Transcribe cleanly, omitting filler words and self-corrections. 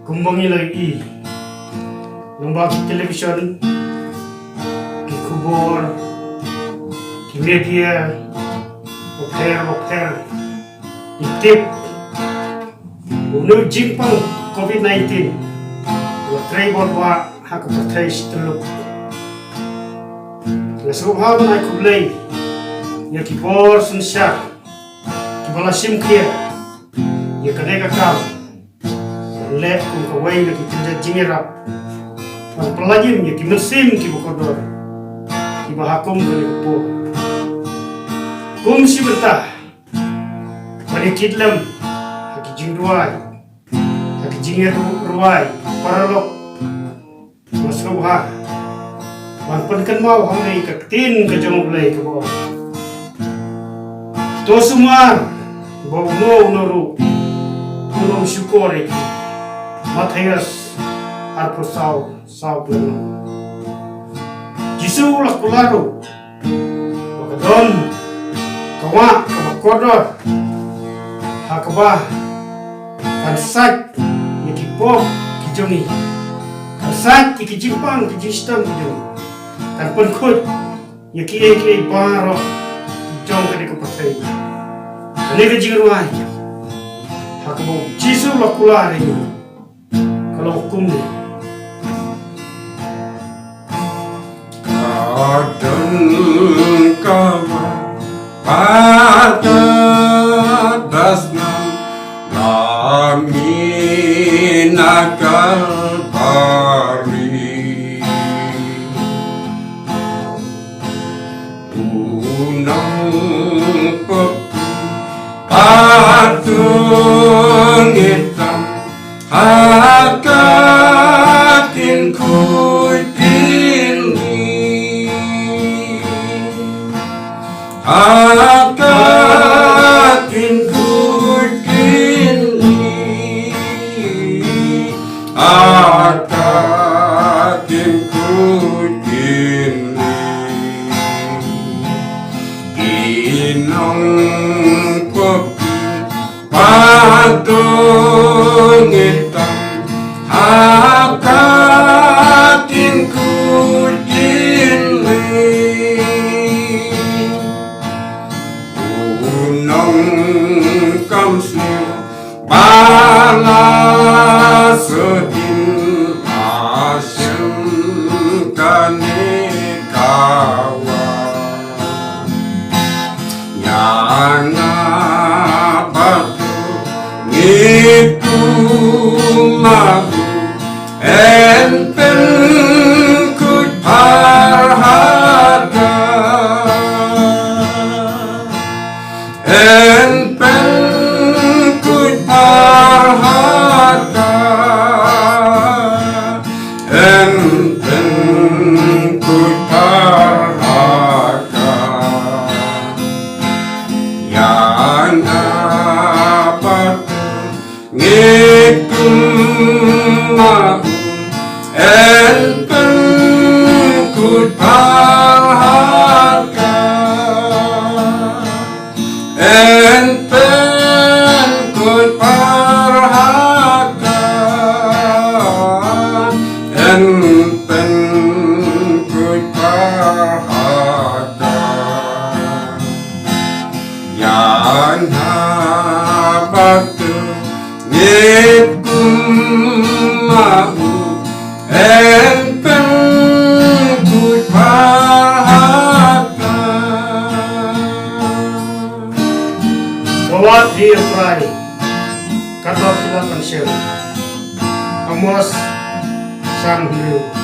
kumbangi lagi lomba television ki kubur ki media oper itip unu jimpang COVID-19 wa tray borwa hak patay steluk nasuhaw na kublay ya ki bor sunsya ki balasim kia ya kaneka kam let kung kaway na kitinda jingirap ang palagim ya ki mesim ki bukodor ki bahakum kali po kum si beta panikidlam haki jingruay haki jingir ruay paralok masruha manpankan mau hangai kaktin ka jangublay ka bo to sumar bo no tulong syukuri Matthias Arpusau plano Jisu lah kularo Wakadon Kawa Kabakodor Hakabah Kansat Yakipok Kijongi Kansat Kikijimpang Kijistam Kijongi Tanpan kut Yaki Baro Kijong Kadikapatay Kanika Jiruay Hakabah Jisu lah kulari kalau hukum ni kadang kawa pada dasman kami nakal pari unang pepu patung hitam akatin ku pilih akatin ku pilih akatin ku pilih inong kopi patung hitam akatin ku pilih unang kamsil bala sedin asyam kanikawa yang abadu itu mahu enten ku parhada enten ku parhada enten ku parhada yang dapat ngitung mahu enten ku parhada enten ku parhada enten ku parhada yang dapat ngitung mahu enten ku parhada Gawat di Ukraina Kata Filapan Syed Amos Sang Hiu